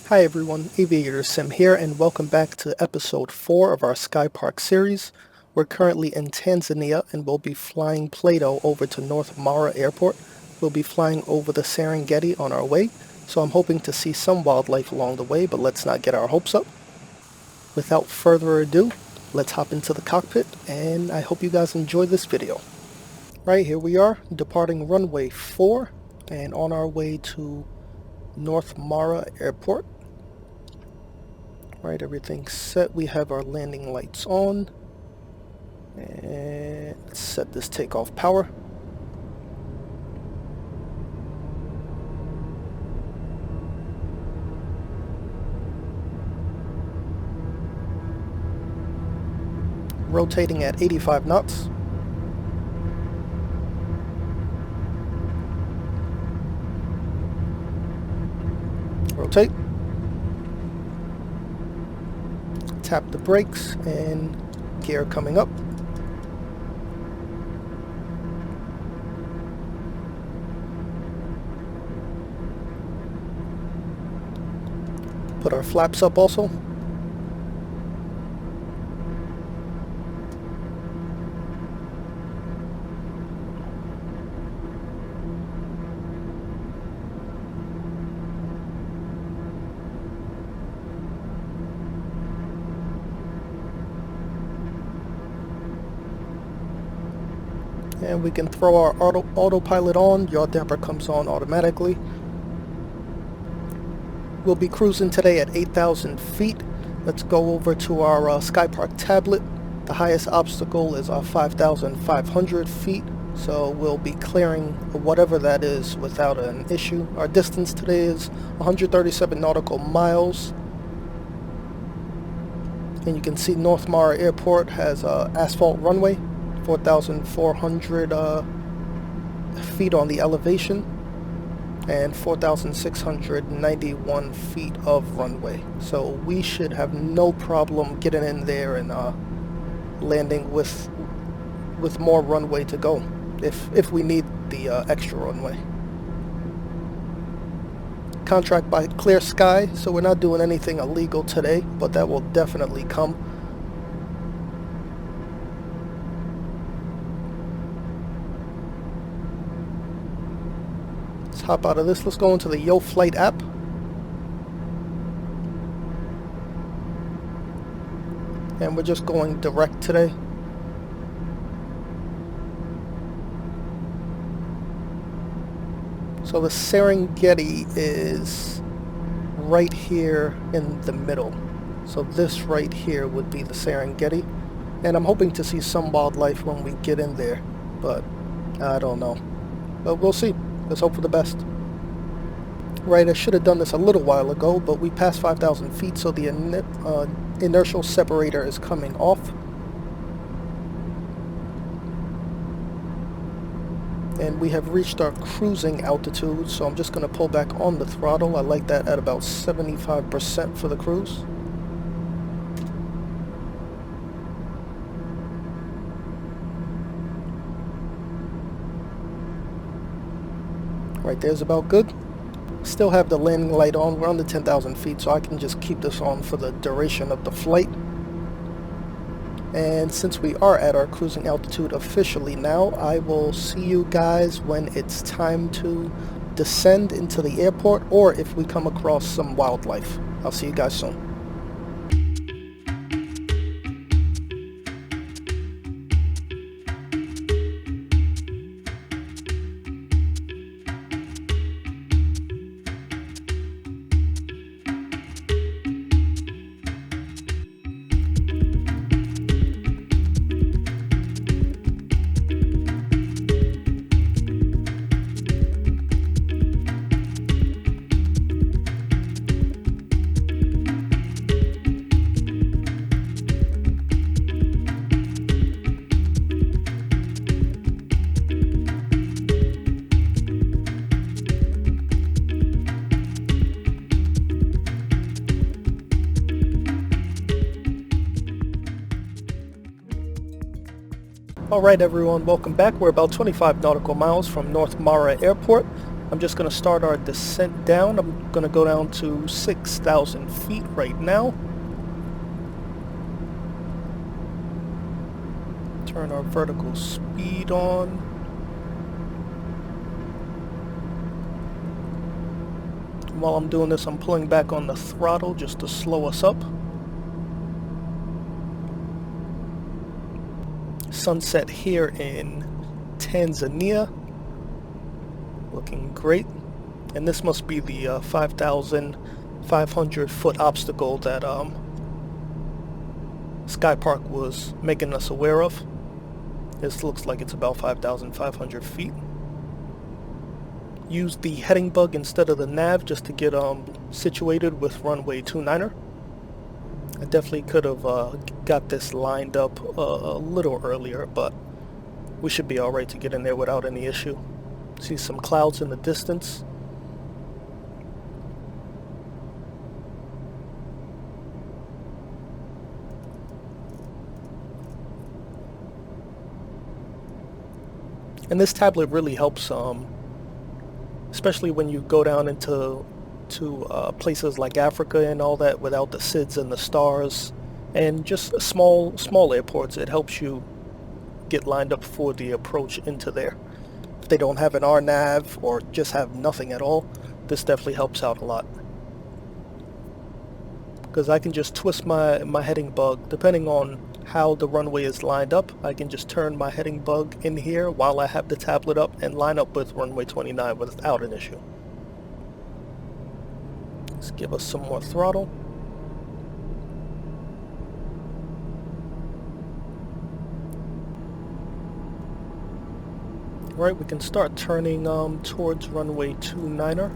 Hi everyone, Aviator Sim here, and welcome back to episode 4 of our Skypark series. We're currently in Tanzania and we'll be flying Plato over to North Mara Airport. We'll be flying over the Serengeti on our way, so I'm hoping to see some wildlife along the way, but let's not get our hopes up. Without further ado, let's hop into the cockpit, and I hope you guys enjoy this video. Right, here we are, departing runway 4 and on our way to North Mara Airport. Right, everything's set. We have our landing lights on. And let's set this takeoff power. Rotating at 85 knots. Rotate. Tap the brakes and gear coming up. Put our flaps up also. And we can throw our autopilot on. Yaw damper comes on automatically. We'll be cruising today at 8,000 feet. Let's go over to our Skypark tablet. The highest obstacle is 5,500 feet, so we'll be clearing whatever that is without an issue. Our distance today is 137 nautical miles. And you can see North Mara Airport has asphalt runway, 4,400 feet on the elevation, and 4,691 feet of runway. So we should have no problem getting in there and landing with more runway to go if we need the extra runway. Contract by Clear Sky, so we're not doing anything illegal today, but that will definitely come. Let's hop out of this. Let's go into the Yo Flight app. And we're just going direct today. So the Serengeti is right here in the middle. So this right here would be the Serengeti. And I'm hoping to see some wildlife when we get in there, but I don't know. But we'll see. Let's hope for the best. Right, I should have done this a little while ago, but we passed 5,000 feet, so the inertial separator is coming off. And we have reached our cruising altitude, so I'm just going to pull back on the throttle. I like that at about 75% for the cruise. Right there's about good. Still have the landing light on. We're under 10,000 feet, so I can just keep this on for the duration of the flight. And since we are at our cruising altitude officially now, I will see you guys when it's time to descend into the airport, or if we come across some wildlife. I'll see you guys soon. Alright everyone, welcome back. We're about 25 nautical miles from North Mara Airport. I'm just going to start our descent down. I'm going to go down to 6,000 feet right now. Turn our vertical speed on. While I'm doing this, I'm pulling back on the throttle just to slow us up. Sunset here in Tanzania. Looking great. And this must be the 5,500 foot obstacle that Skypark was making us aware of. This looks like it's about 5,500 feet. Use the heading bug instead of the nav just to get situated with runway 29er. I definitely could have got this lined up a little earlier, but we should be alright to get in there without any issue. See some clouds in the distance. And this tablet really helps, especially when you go down into places like Africa and all that without the SIDS and the stars, and just small airports. It helps you get lined up for the approach into there. If they don't have an RNAV or just have nothing at all, this definitely helps out a lot. Because I can just twist my heading bug depending on how the runway is lined up. I can just turn my heading bug in here while I have the tablet up and line up with runway 29 without an issue. Let's give us some more throttle. Right, we can start turning towards runway 29er.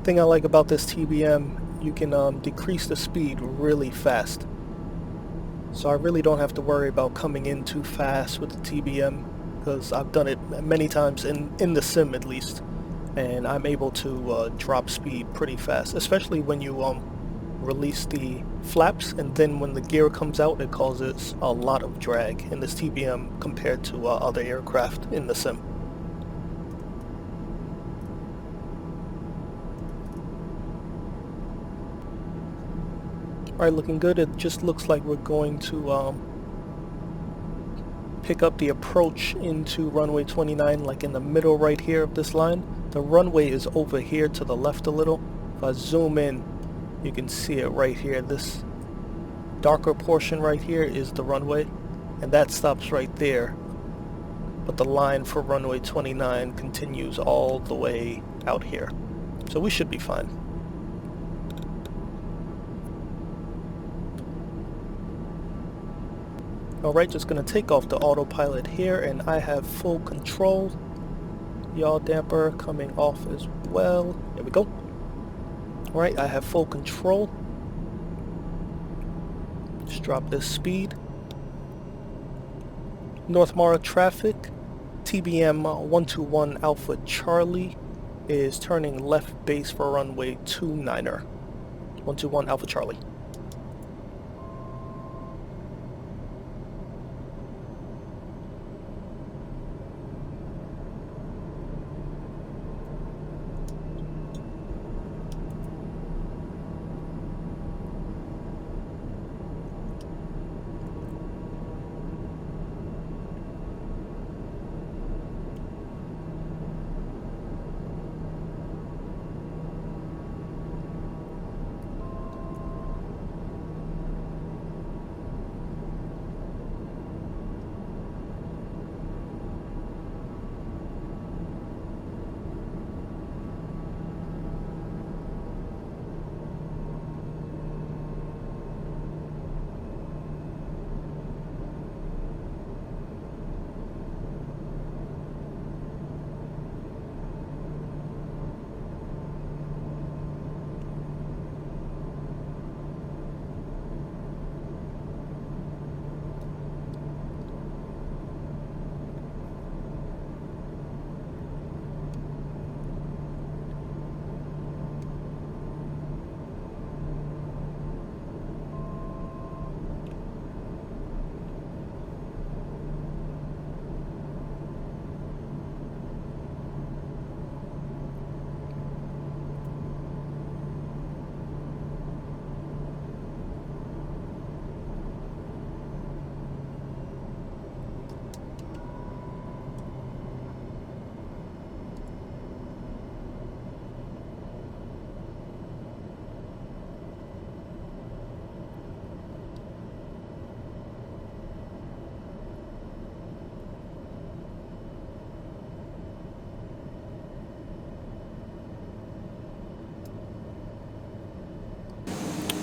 Thing I like about this TBM, you can decrease the speed really fast. So I really don't have to worry about coming in too fast with the TBM, because I've done it many times in the sim at least, and I'm able to drop speed pretty fast, especially when you release the flaps, and then when the gear comes out it causes a lot of drag in this TBM compared to other aircraft in the sim. Alright, looking good. It just looks like we're going to pick up the approach into runway 29, like in the middle right here of this line. The runway is over here to the left a little. If I zoom in, you can see it right here. This darker portion right here is the runway, and that stops right there. But the line for runway 29 continues all the way out here. So we should be fine. Alright, just gonna take off the autopilot here, and I have full control. Yaw damper coming off as well. There we go. Alright, I have full control. Just drop this speed. North Mara traffic. TBM 121 Alpha Charlie is turning left base for runway 29er. 121 Alpha Charlie.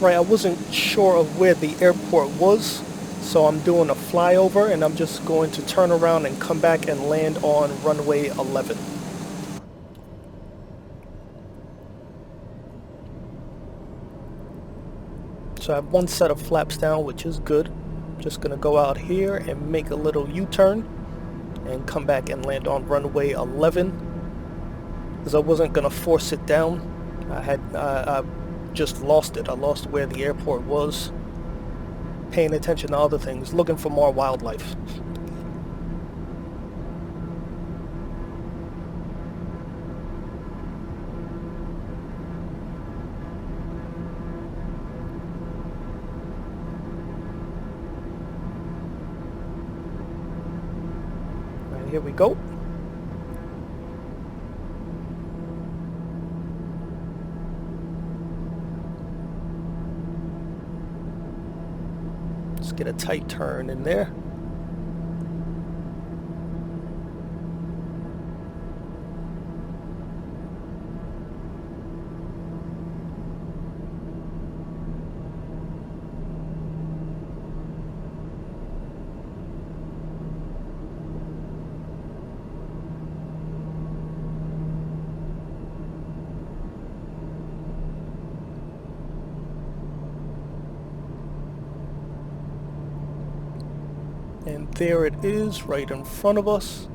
Right, I wasn't sure of where the airport was, so I'm doing a flyover and I'm just going to turn around and come back and land on runway 11. So I have one set of flaps down, which is good. Just gonna go out here and make a little U-turn and come back and land on runway 11, because I wasn't gonna force it down. I just lost it. I lost where the airport was, paying attention to other things, looking for more wildlife. Right, here we go. Let's get a tight turn in there. And there it is, right in front of us.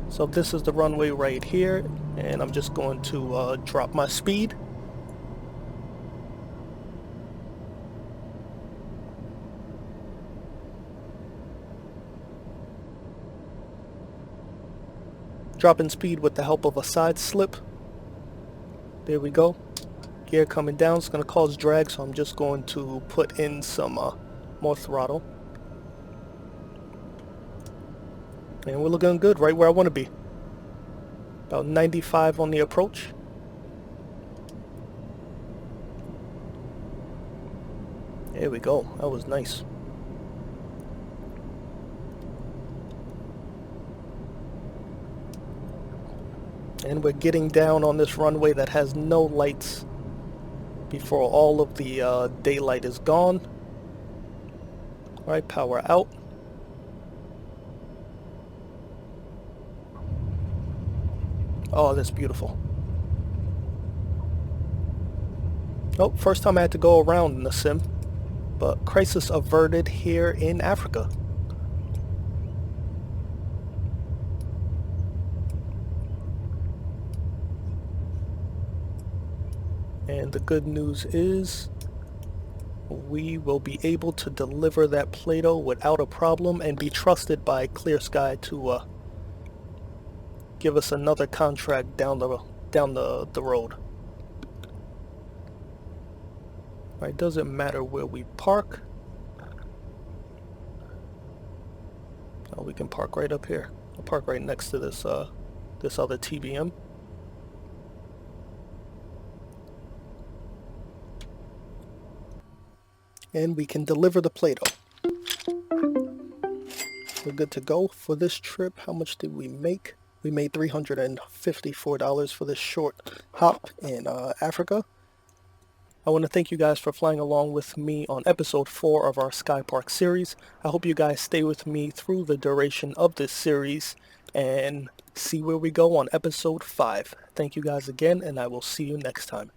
So this is the runway right here, and I'm just going to drop my speed. Dropping speed with the help of a side slip. There we go. Gear coming down. It's going to cause drag, so I'm just going to put in some more throttle. And we're looking good, right where I want to be. About 95 on the approach. There we go. That was nice. And we're getting down on this runway that has no lights before all of the daylight is gone. All right, power out. Oh, that's beautiful. Oh, first time I had to go around in the sim, but crisis averted here in Africa. And the good news is we will be able to deliver that Play-Doh without a problem and be trusted by Clear Sky to give us another contract down the road. Right, doesn't matter where we park. Oh, we can park right up here. I'll park right next to this this other TBM. And we can deliver the Play-Doh. We're good to go for this trip. How much did we make? We made $354 for this short hop in Africa. I want to thank you guys for flying along with me on episode 4 of our Skypark series. I hope you guys stay with me through the duration of this series and see where we go on episode 5. Thank you guys again, and I will see you next time.